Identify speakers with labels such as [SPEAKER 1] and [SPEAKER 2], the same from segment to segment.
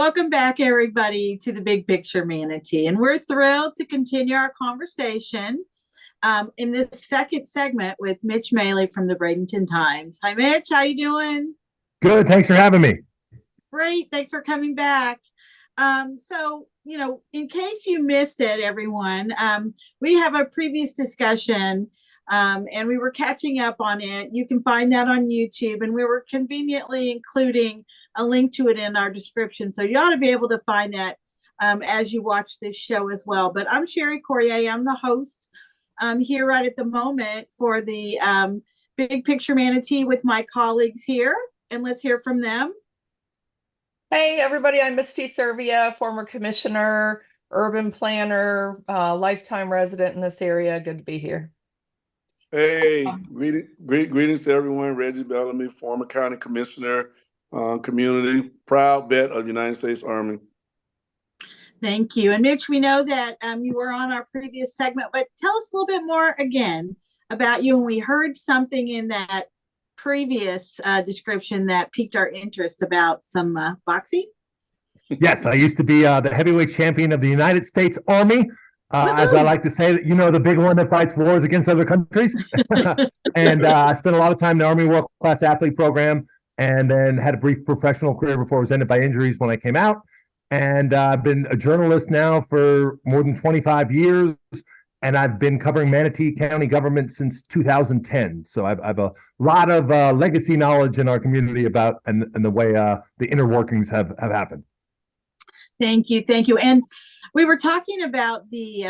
[SPEAKER 1] Welcome back, everybody, to the Big Picture Manatee. And we're thrilled to continue our conversation in this second segment with Mitch Maley from the Bradenton Times. Hi, Mitch. How you doing?
[SPEAKER 2] Good. Thanks for having me.
[SPEAKER 1] Great. Thanks for coming back. In case you missed it, everyone, we have a previous discussion and we were catching up on it. You can find that on YouTube, and we were conveniently including a link to it in our description. So you ought to be able to find that as you watch this show as well. But I'm Sherry Corrier. I'm the host here right at the moment for the Big Picture Manatee with my colleagues here. And let's hear from them.
[SPEAKER 3] Hey, everybody. I'm Misty Servia, former commissioner, urban planner, lifetime resident in this area. Good to be here.
[SPEAKER 4] Hey, greetings to everyone. Reggie Bellamy, former county commissioner, community, proud vet of the United States Army.
[SPEAKER 1] Thank you. And Mitch, we know that you were on our previous segment, but tell us a little bit more again about you. And we heard something in that previous description that piqued our interest about some boxing.
[SPEAKER 2] Yes, I used to be the heavyweight champion of the United States Army. As I like to say, the big one that fights wars against other countries. And I spent a lot of time in the Army World Class Athlete Program, and then had a brief professional career before it was ended by injuries when I came out. And I've been a journalist now for more than 25 years, and I've been covering Manatee County government since 2010. So I've a lot of legacy knowledge in our community about and the way the inner workings have happened.
[SPEAKER 1] Thank you. And we were talking about the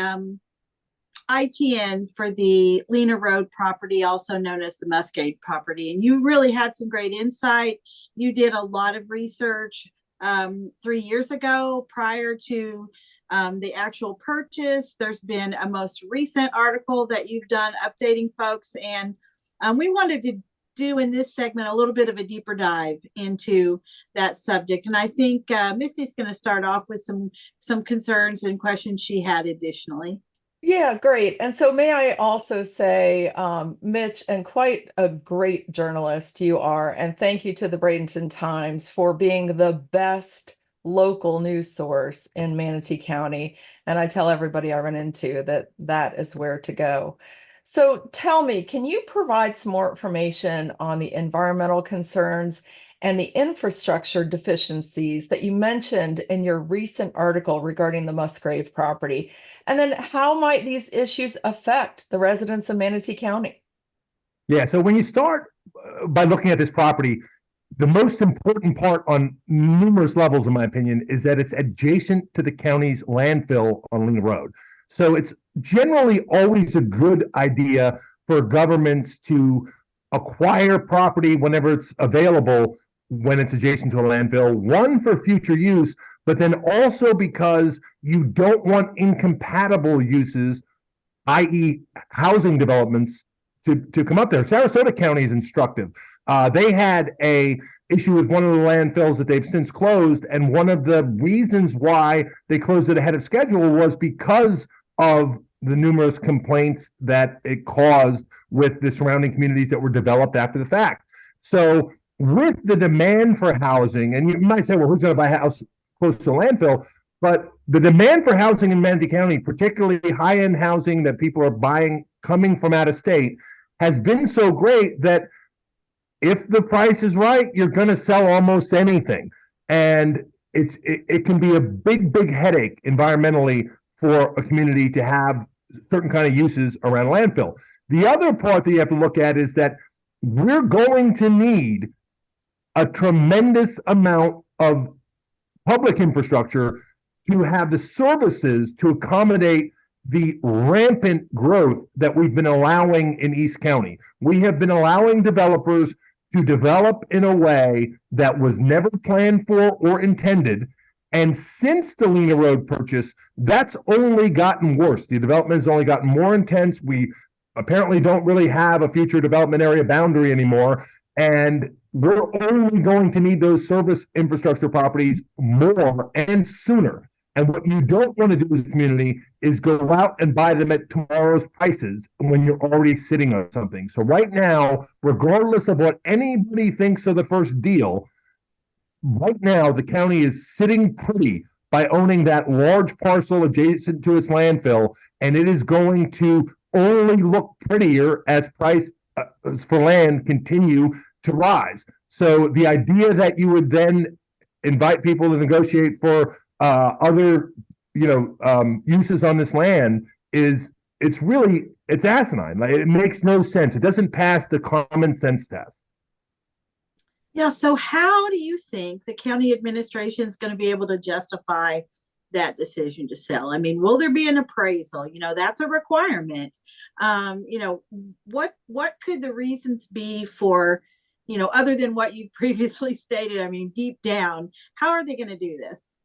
[SPEAKER 1] ITN for the Lena Road property, also known as the Musgrave property. And you really had some great insight. You did a lot of research 3 years ago prior to the actual purchase. There's been a most recent article that you've done updating folks. And we wanted to do in this segment a little bit of a deeper dive into that subject. And I think Misty's going to start off with some concerns and questions she had additionally.
[SPEAKER 3] Yeah, great. And so may I also say, Mitch, and quite a great journalist you are, and thank you to the Bradenton Times for being the best local news source in Manatee County. And I tell everybody I run into that is where to go. So tell me, can you provide some more information on the environmental concerns and the infrastructure deficiencies that you mentioned in your recent article regarding the Musgrave property? And then how might these issues affect the residents of Manatee County?
[SPEAKER 2] Yeah, so when you start by looking at this property, the most important part on numerous levels, in my opinion, is that it's adjacent to the county's landfill on Lena Road. So it's generally always a good idea for governments to acquire property whenever it's available, when it's adjacent to a landfill, one, for future use, but then also because you don't want incompatible uses, i.e. housing developments, to come up there. Sarasota County is instructive. They had a issue with one of the landfills that they've since closed, and one of the reasons why they closed it ahead of schedule was because of the numerous complaints that it caused with the surrounding communities that were developed after the fact. So with the demand for housing, and you might say, well, who's going to buy a house close to a landfill? But the demand for housing in Manatee County, particularly high-end housing that people are buying coming from out of state, has been so great that if the price is right, you're going to sell almost anything. And it can be a big headache environmentally for a community to have certain kind of uses around landfill. The other part that you have to look at is that we're going to need a tremendous amount of public infrastructure to have the services to accommodate the rampant growth that we've been allowing in East County. We have been allowing developers to develop in a way that was never planned for or intended. And since the Lena Road purchase, that's only gotten worse. The development has only gotten more intense. We apparently don't really have a future development area boundary anymore. And we're only going to need those service infrastructure properties more and sooner. And what you don't want to do as a community is go out and buy them at tomorrow's prices when you're already sitting on something. So right now, regardless of what anybody thinks of the first deal, right now the county is sitting pretty by owning that large parcel adjacent to its landfill, and it is going to only look prettier as price for land continue to rise. So the idea that you would then invite people to negotiate for other, uses on this land it's asinine. Like, it makes no sense. It doesn't pass the common sense test.
[SPEAKER 1] Yeah. So how do you think the county administration is going to be able to justify that decision to sell? I mean, will there be an appraisal? That's a requirement. What could the reasons be for, other than what you've previously stated? I mean, deep down, how are they going to do this?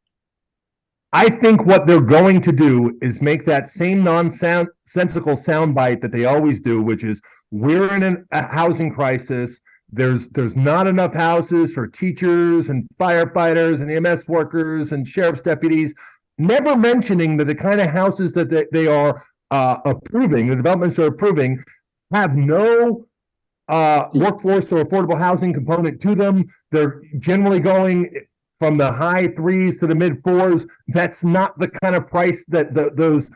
[SPEAKER 2] I think what they're going to do is make that same nonsensical soundbite that they always do, which is, we're in a housing crisis. There's not enough houses for teachers and firefighters and EMS workers and sheriff's deputies, never mentioning that the kind of houses that they are approving, the developments are approving, have no workforce or affordable housing component to them. They're generally going from the high threes to the mid fours. That's not the kind of price that those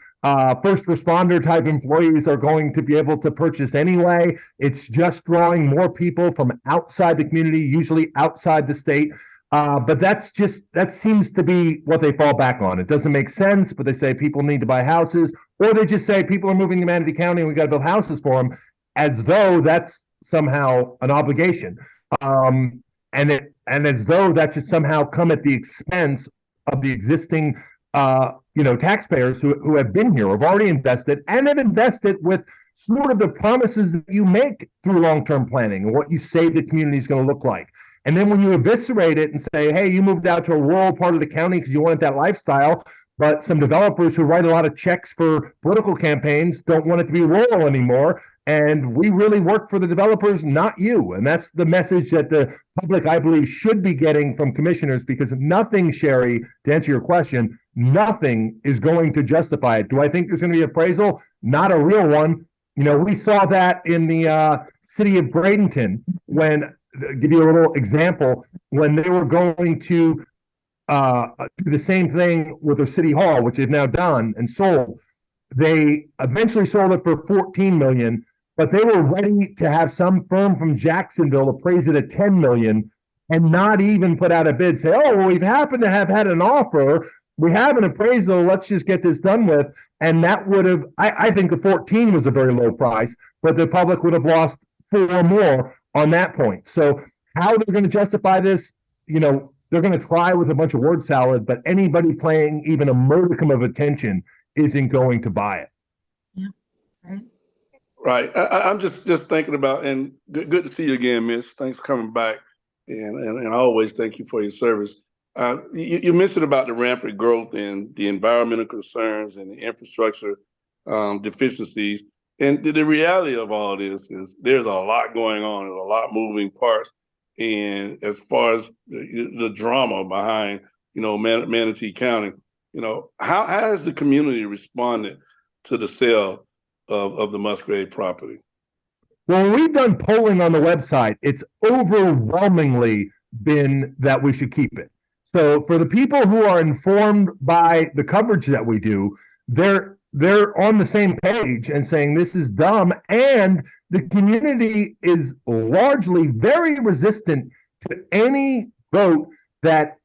[SPEAKER 2] first responder type employees are going to be able to purchase anyway. It's just drawing more people from outside the community, usually outside the state. But that seems to be what they fall back on. It doesn't make sense, but they say people need to buy houses, or they just say people are moving to Manatee County and we got to build houses for them, as though that's somehow an obligation. And as though that should somehow come at the expense of the existing, taxpayers who have been here, have already invested, and have invested with sort of the promises that you make through long-term planning and what you say the community is going to look like. And then when you eviscerate it and say, hey, you moved out to a rural part of the county because you wanted that lifestyle, but some developers who write a lot of checks for political campaigns don't want it to be rural anymore. And we really work for the developers, not you. And that's the message that the public, I believe, should be getting from commissioners, because nothing, Sherry, to answer your question, nothing is going to justify it. Do I think there's going to be appraisal? Not a real one. We saw that in the city of Bradenton when, give you a little example, when they were going to do the same thing with their city hall, which they've now done and sold. They eventually sold it for $14 million, but they were ready to have some firm from Jacksonville appraise it at $10 million and not even put out a bid, say, oh, well, we've happened to have had an offer. We have an appraisal. Let's just get this done with. And that would have, I think the 14 was a very low price, but the public would have lost 4 more on that point. So how they're going to justify this, they're going to try with a bunch of word salad, but anybody paying even a modicum of attention isn't going to buy it.
[SPEAKER 1] Yeah. Right.
[SPEAKER 4] Right. I'm just thinking about, and good to see you again, Mitch. Thanks for coming back. And I always thank you for your service. You mentioned about the rampant growth and the environmental concerns and the infrastructure deficiencies. And the reality of all this is there's a lot going on. There's a lot moving parts. And as far as the drama behind, Manatee County, how has the community responded to the sale of the Musgrave property?
[SPEAKER 2] Well, when we've done polling on the website, it's overwhelmingly been that we should keep it. So for the people who are informed by the coverage that we do, they're on the same page and saying this is dumb, and the community is largely very resistant to any vote that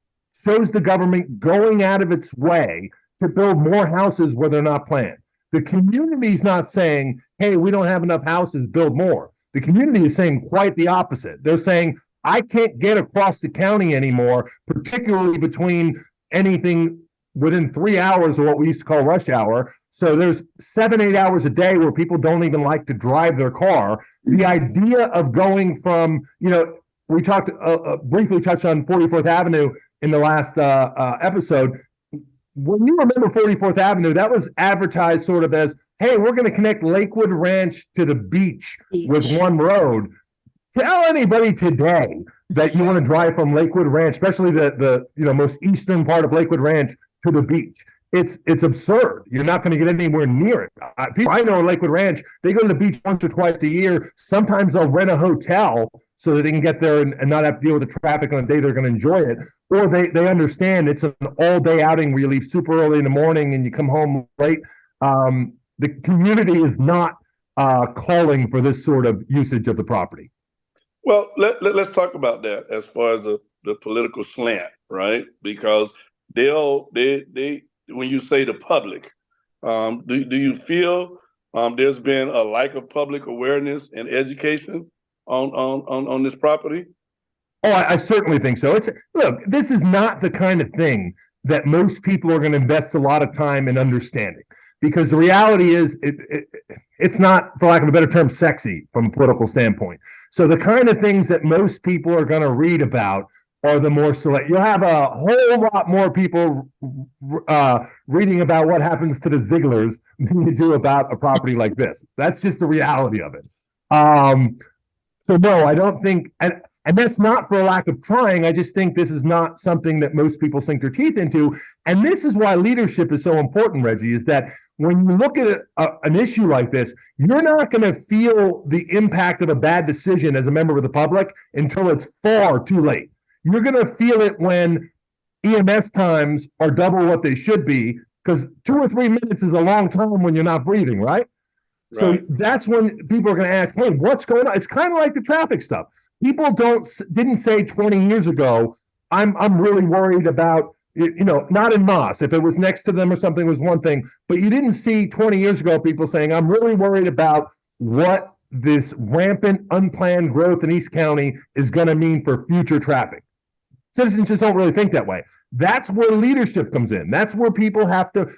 [SPEAKER 2] shows the government going out of its way to build more houses where they're not planned. The community is not saying, hey, we don't have enough houses, build more. The community is saying quite the opposite. They're saying, I can't get across the county anymore, particularly between anything within 3 hours of what we used to call rush hour. So there's 7-8 hours a day where people don't even like to drive their car. The idea of going from, we talked briefly touched on 44th Avenue in the last episode. When you remember 44th Avenue, that was advertised sort of as, hey, we're going to connect Lakewood Ranch to the beach with one road. Tell anybody today that you want to drive from Lakewood Ranch, especially the most eastern part of Lakewood Ranch, to the beach. It's absurd. You're not going to get anywhere near it. People I know in Lakewood Ranch, they go to the beach once or twice a year. Sometimes they'll rent a hotel so that they can get there and not have to deal with the traffic on the day they're going to enjoy it. Or they understand it's an all-day outing where you leave super early in the morning and you come home late. The community is not calling for this sort of usage of the property.
[SPEAKER 4] Well, let's talk about that as far as the political slant, right? Because they when you say the public, do you feel there's been a lack of public awareness and education on this property?
[SPEAKER 2] Oh, I certainly think so. Look, this is not the kind of thing that most people are going to invest a lot of time in understanding, because the reality is it's not, for lack of a better term, sexy from a political standpoint. So the kind of things that most people are going to read about are the more select. You'll have a whole lot more people reading about what happens to the Zigglers than you do about a property like this. That's just the reality of it. So no, I don't think, and that's not for a lack of trying. I just think this is not something that most people sink their teeth into. And this is why leadership is so important, Reggie, is that when you look at an issue like this, you're not going to feel the impact of a bad decision as a member of the public until it's far too late. You're going to feel it when EMS times are double what they should be, because 2 or 3 minutes is a long time when you're not breathing, right? So that's when people are going to ask, hey, what's going on? It's kind of like the traffic stuff. People didn't say 20 years ago, I'm really worried about, not in Moss. If it was next to them or something, it was one thing. But you didn't see 20 years ago people saying, I'm really worried about what this rampant, unplanned growth in East County is going to mean for future traffic. Citizens just don't really think that way. That's where leadership comes in. That's where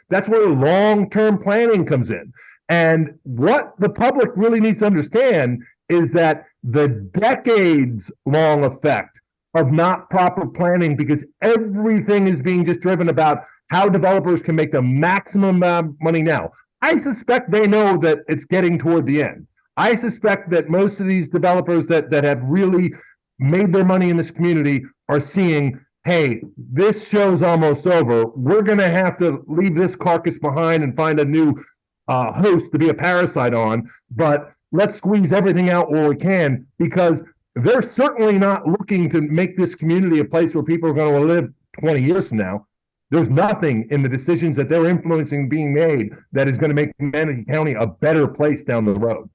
[SPEAKER 2] that's where long-term planning comes in. And what the public really needs to understand is that the decades-long effect of not proper planning, because everything is being just driven about how developers can make the maximum money now. I suspect they know that it's getting toward the end. I suspect that most of these developers that have really made their money in this community are seeing, hey, this show's almost over. We're going to have to leave this carcass behind and find a new host to be a parasite on, but let's squeeze everything out where we can, because they're certainly not looking to make this community a place where people are going to live 20 years from now. There's nothing in the decisions that they're influencing being made that is going to make Manatee County a better place down the road.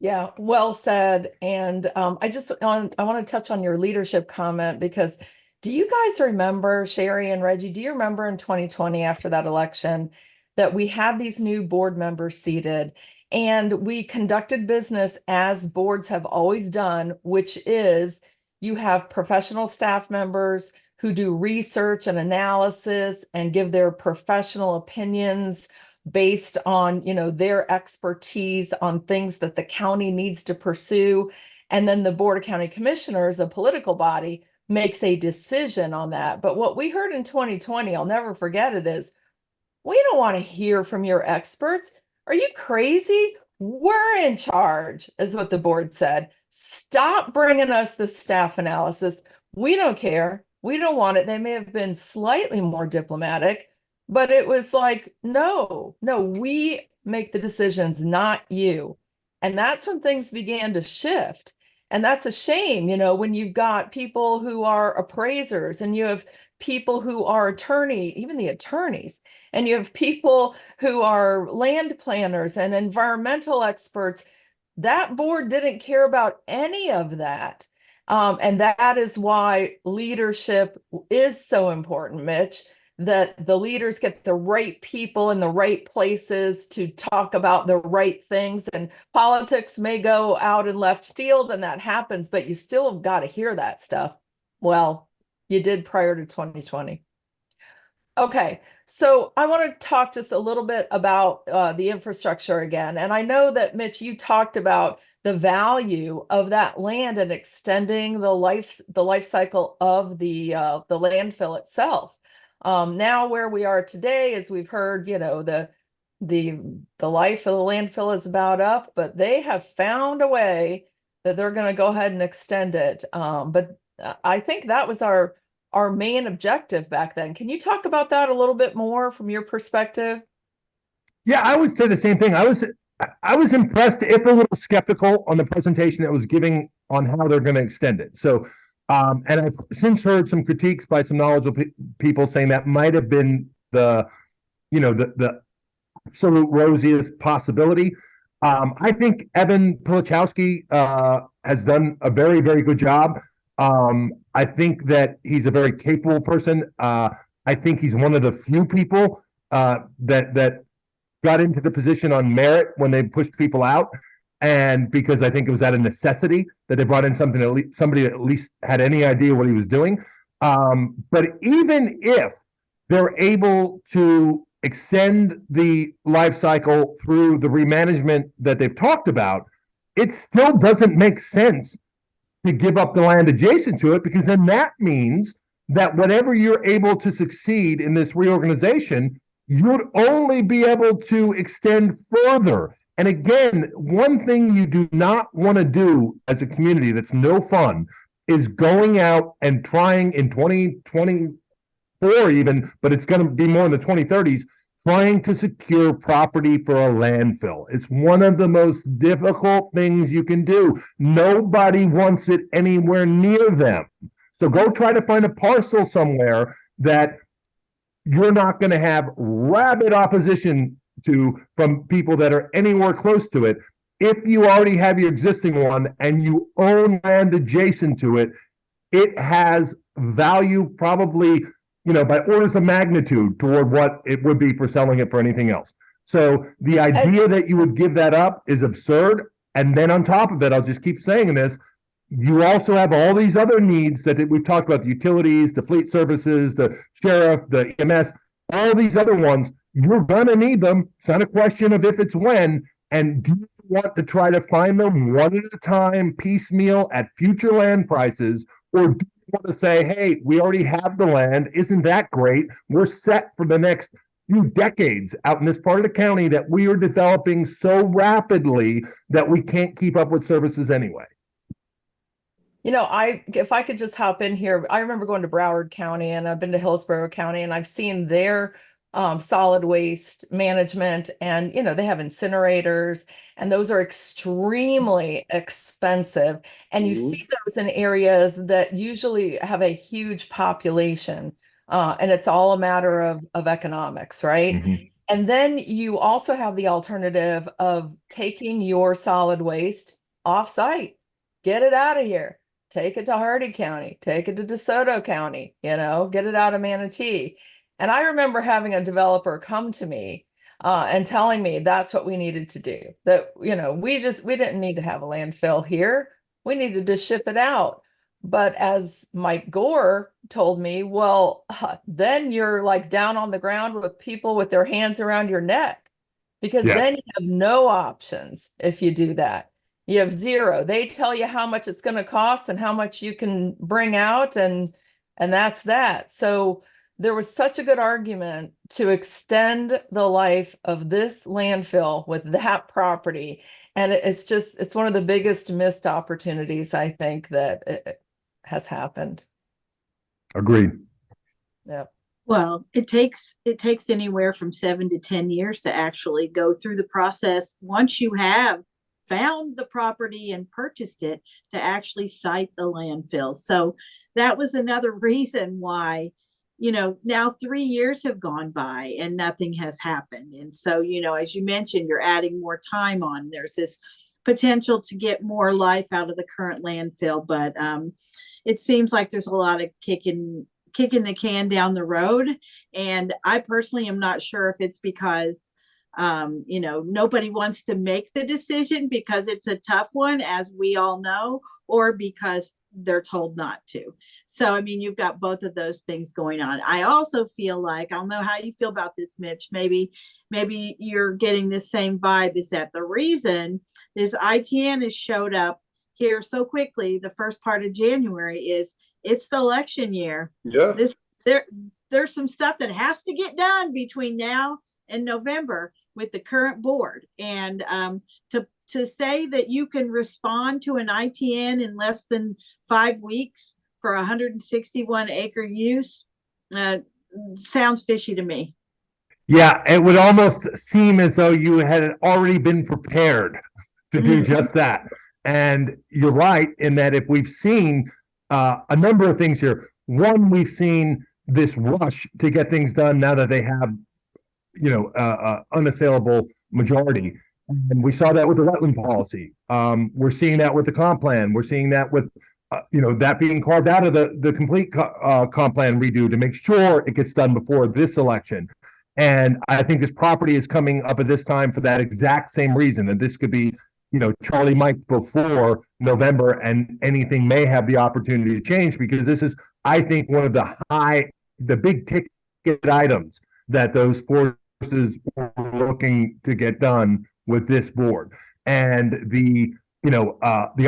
[SPEAKER 3] Yeah, well said. And I want to touch on your leadership comment, because do you guys remember, Sherry and Reggie, do you remember in 2020 after that election that we had these new board members seated and we conducted business as boards have always done, which is you have professional staff members who do research and analysis and give their professional opinions based on, their expertise on things that the county needs to pursue. And then the Board of County Commissioners, a political body, makes a decision on that. But what we heard in 2020, I'll never forget it, is we don't want to hear from your experts. Are you crazy? We're in charge, is what the board said. Stop bringing us the staff analysis. We don't care. We don't want it. They may have been slightly more diplomatic, but it was like, no, we make the decisions, not you. And that's when things began to shift. And that's a shame, when you've got people who are appraisers and you have people who are even the attorneys, and you have people who are land planners and environmental experts. That board didn't care about any of that. And that is why leadership is so important, Mitch, that the leaders get the right people in the right places to talk about the right things. And politics may go out in left field, and that happens, but you still have got to hear that stuff. Well, you did prior to 2020. Okay, so I want to talk just a little bit about the infrastructure again. And I know that, Mitch, you talked about the value of that land and extending the life cycle of the landfill itself. Now where we are today, as we've heard, the life of the landfill is about up, but they have found a way that they're going to go ahead and extend it. But I think that was our main objective back then. Can you talk about that a little bit more from your perspective?
[SPEAKER 2] Yeah, I would say the same thing. I was impressed, if a little skeptical, on the presentation that was given on how they're going to extend it. So, and I've since heard some critiques by some knowledgeable people saying that might have been the absolute rosiest possibility. I think Evan Pilichowski has done a very, very good job. I think that he's a very capable person. I think he's one of the few people that got into the position on merit when they pushed people out. And because I think it was out of necessity that they brought in somebody that at least had any idea what he was doing. But even if they're able to extend the life cycle through the remanagement that they've talked about, it still doesn't make sense to give up the land adjacent to it, because then that means that whenever you're able to succeed in this reorganization, you'd only be able to extend further. And again, one thing you do not want to do as a community that's no fun is going out and trying in 2024 even, but it's going to be more in the 2030s, trying to secure property for a landfill. It's one of the most difficult things you can do. Nobody wants it anywhere near them. So go try to find a parcel somewhere that you're not going to have rabid opposition to from people that are anywhere close to it. If you already have your existing one and you own land adjacent to it, it has value probably, by orders of magnitude toward what it would be for selling it for anything else. So the idea that you would give that up is absurd. And then on top of it, I'll just keep saying this, you also have all these other needs that we've talked about, the utilities, the fleet services, the sheriff, the EMS, all these other ones. You're going to need them. It's not a question of if, it's when. And do you want to try to find them one at a time, piecemeal at future land prices? Or do you want to say, hey, we already have the land. Isn't that great? We're set for the next few decades out in this part of the county that we are developing so rapidly that we can't keep up with services anyway.
[SPEAKER 3] If I could just hop in here, I remember going to Broward County, and I've been to Hillsborough County, and I've seen their solid waste management, and they have incinerators, and those are extremely expensive, and you see those in areas that usually have a huge population, and it's all a matter of economics, right?
[SPEAKER 2] Mm-hmm.
[SPEAKER 3] And then you also have the alternative of taking your solid waste off-site, get it out of here, take it to Hardy County, take it to DeSoto County, get it out of Manatee. And I remember having a developer come to me and telling me that's what we needed to do. That, we didn't need to have a landfill here. We needed to ship it out. But as Mike Gore told me, well, then you're like down on the ground with people with their hands around your neck, because then you have no options if you do that. You have zero. They tell you how much it's going to cost and how much you can bring out, and that's that. So there was such a good argument to extend the life of this landfill with that property. And it's one of the biggest missed opportunities, I think, that it has happened.
[SPEAKER 2] Agreed.
[SPEAKER 3] Yeah.
[SPEAKER 1] Well, it takes anywhere from 7 to 10 years to actually go through the process once you have found the property and purchased it, to actually site the landfill. So that was another reason why, now 3 years have gone by and nothing has happened. And so, as you mentioned, you're adding more time on. There's this potential to get more life out of the current landfill, but it seems like there's a lot of kicking the can down the road. And I personally am not sure if it's because nobody wants to make the decision because it's a tough one, as we all know, or because they're told not to. So, you've got both of those things going on. I also feel like, I don't know how you feel about this, Mitch, maybe you're getting this same vibe, is that the reason this ITN has showed up here so quickly the first part of January is it's the election year.
[SPEAKER 4] Yeah.
[SPEAKER 1] There's some stuff that has to get done between now and November with the current board. And to say that you can respond to an ITN in less than 5 weeks for 161 acre use sounds fishy to me.
[SPEAKER 2] Yeah, it would almost seem as though you had already been prepared to do just that. And you're right in that if we've seen a number of things here, one, we've seen this rush to get things done now that they have, unassailable majority. And we saw that with the wetland policy. We're seeing that with the comp plan. We're seeing that with, that being carved out of the complete comp plan redo to make sure it gets done before this election. And I think this property is coming up at this time for that exact same reason. And this could be, Charlie Mike before November, and anything may have the opportunity to change, because this is, I think, one of the big ticket items that those forces were looking to get done with this board. And the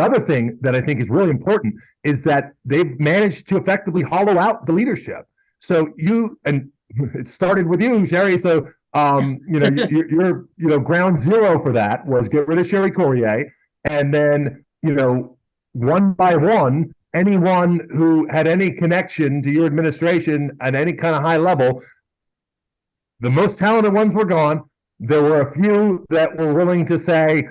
[SPEAKER 2] other thing that I think is really important is that they've managed to effectively hollow out the leadership. So it started with you, Sherry. So, your ground zero for that was get rid of Sherry Courier. And then, one by one, anyone who had any connection to your administration at any kind of high level, the most talented ones were gone. There were a few that were willing to say,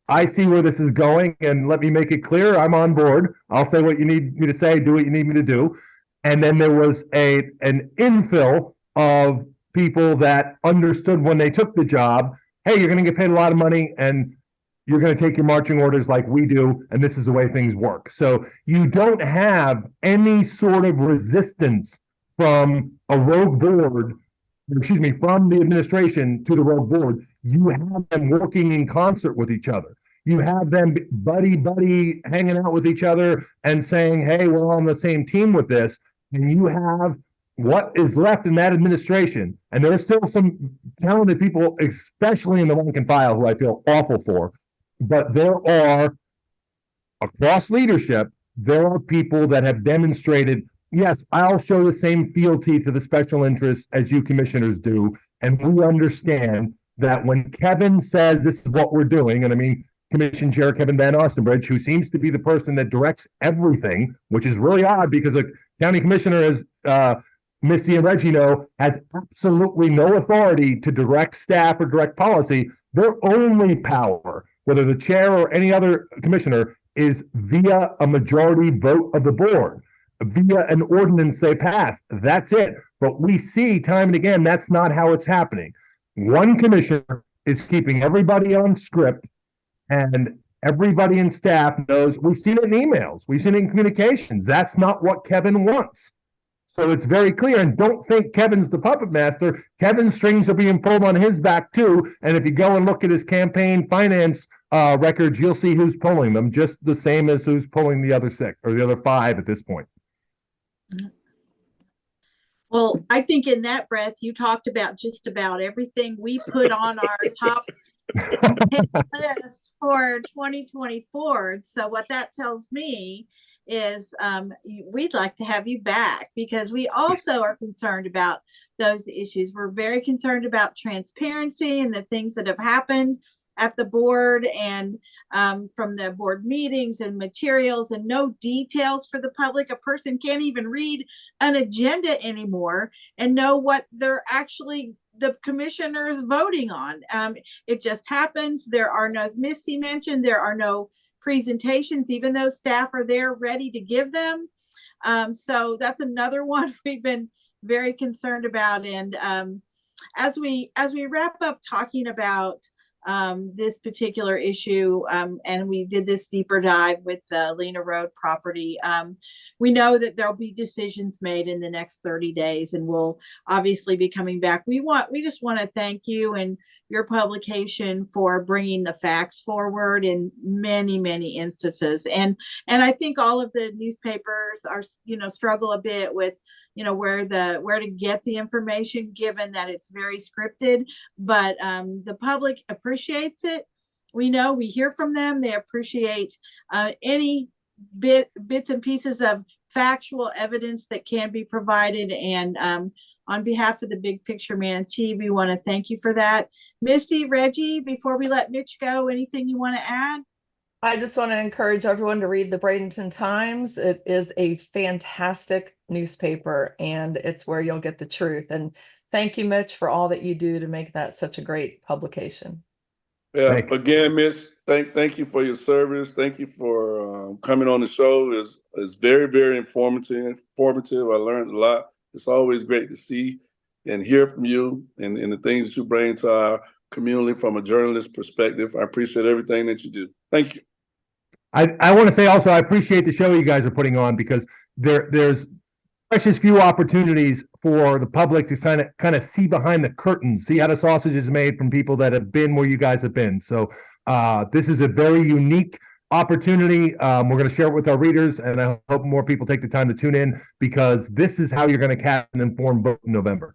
[SPEAKER 2] I see where this is going, and let me make it clear, I'm on board. I'll say what you need me to say, do what you need me to do. And then there was an infill of people that understood when they took the job, hey, you're going to get paid a lot of money, and you're going to take your marching orders like we do, and this is the way things work. So you don't have any sort of resistance from a rogue board, from the administration to the rogue board. You have them working in concert with each other. You have them buddy hanging out with each other and saying, hey, we're on the same team with this. And you have what is left in that administration. And there are still some talented people, especially in the rank and file, who I feel awful for. But there are, across leadership, there are people that have demonstrated, yes, I'll show the same fealty to the special interests as you commissioners do. And we understand that when Kevin says this is what we're doing, and I mean, Commission Chair Kevin Van Ostenbridge, who seems to be the person that directs everything, which is really odd because a county commissioner, as Missy and Reggie know, has absolutely no authority to direct staff or direct policy. Their only power, whether the chair or any other commissioner, is via a majority vote of the board, via an ordinance they pass. That's it. But we see time and again, that's not how it's happening. One commissioner is keeping everybody on script, and everybody in staff knows. We've seen it in emails. We've seen it in communications. That's not what Kevin wants. So it's very clear. And don't think Kevin's the puppet master. Kevin's strings are being pulled on his back too. And if you go and look at his campaign finance records, you'll see who's pulling them, just the same as who's pulling the other 6 or the other 5 at this point.
[SPEAKER 1] Well, I think in that breath, you talked about just about everything we put on our top list for 2024. So what that tells me is we'd like to have you back, because we also are concerned about those issues. We're very concerned about transparency and the things that have happened at the board, and from the board meetings and materials, and no details for the public. A person can't even read an agenda anymore and know what they're actually, the commissioners, voting on. It just happens. There are no, as Misty mentioned, there are no presentations, even though staff are there ready to give them. So that's another one we've been very concerned about. And as we wrap up talking about this particular issue, and we did this deeper dive with the Lena Road property, we know that there'll be decisions made in the next 30 days, and we'll obviously be coming back. We just want to thank you and your publication for bringing the facts forward in many, many instances. And I think all of the newspapers are, struggle a bit with, where to get the information, given that it's very scripted, but the public appreciates it. We hear from them. They appreciate any bits and pieces of factual evidence that can be provided. And on behalf of the Big Picture Manatee, we want to thank you for that. Misty, Reggie, before we let Mitch go, anything you want to add?
[SPEAKER 3] I just want to encourage everyone to read the Bradenton Times. It is a fantastic newspaper, and it's where you'll get the truth. And thank you, Mitch, for all that you do to make that such a great publication.
[SPEAKER 4] Yeah,
[SPEAKER 2] Thanks.
[SPEAKER 4] again, Miss, thank you for your service. Thank you for coming on the show. It's very, very informative. I learned a lot. It's always great to see and hear from you and the things that you bring to our community from a journalist perspective. I appreciate everything that you do. Thank you.
[SPEAKER 2] I want to say also, I appreciate the show you guys are putting on, because there's precious few opportunities for the public to kind of see behind the curtains, see how the sausage is made from people that have been where you guys have been. So this is a very unique opportunity. We're going to share it with our readers, and I hope more people take the time to tune in, because this is how you're going to cast an informed vote in November.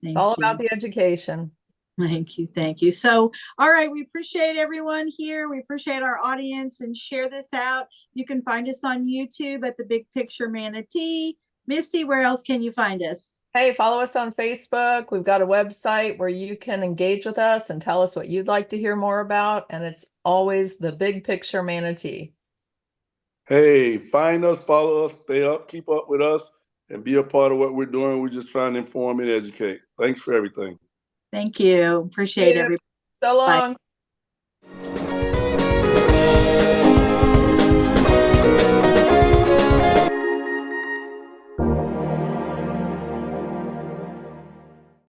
[SPEAKER 1] Thank
[SPEAKER 3] All
[SPEAKER 1] you.
[SPEAKER 3] about the education.
[SPEAKER 1] Thank you. Thank you. So, all right. We appreciate everyone here. We appreciate our audience, and share this out. You can find us on YouTube at the Big Picture Manatee. Misty, where else can you find us?
[SPEAKER 3] Hey, follow us on Facebook. We've got a website where you can engage with us and tell us what you'd like to hear more about. And it's always the Big Picture Manatee.
[SPEAKER 4] Hey, find us, follow us, stay up, keep up with us, and be a part of what we're doing. We're just trying to inform and educate. Thanks for everything.
[SPEAKER 1] Thank you. Appreciate everybody.
[SPEAKER 3] So long.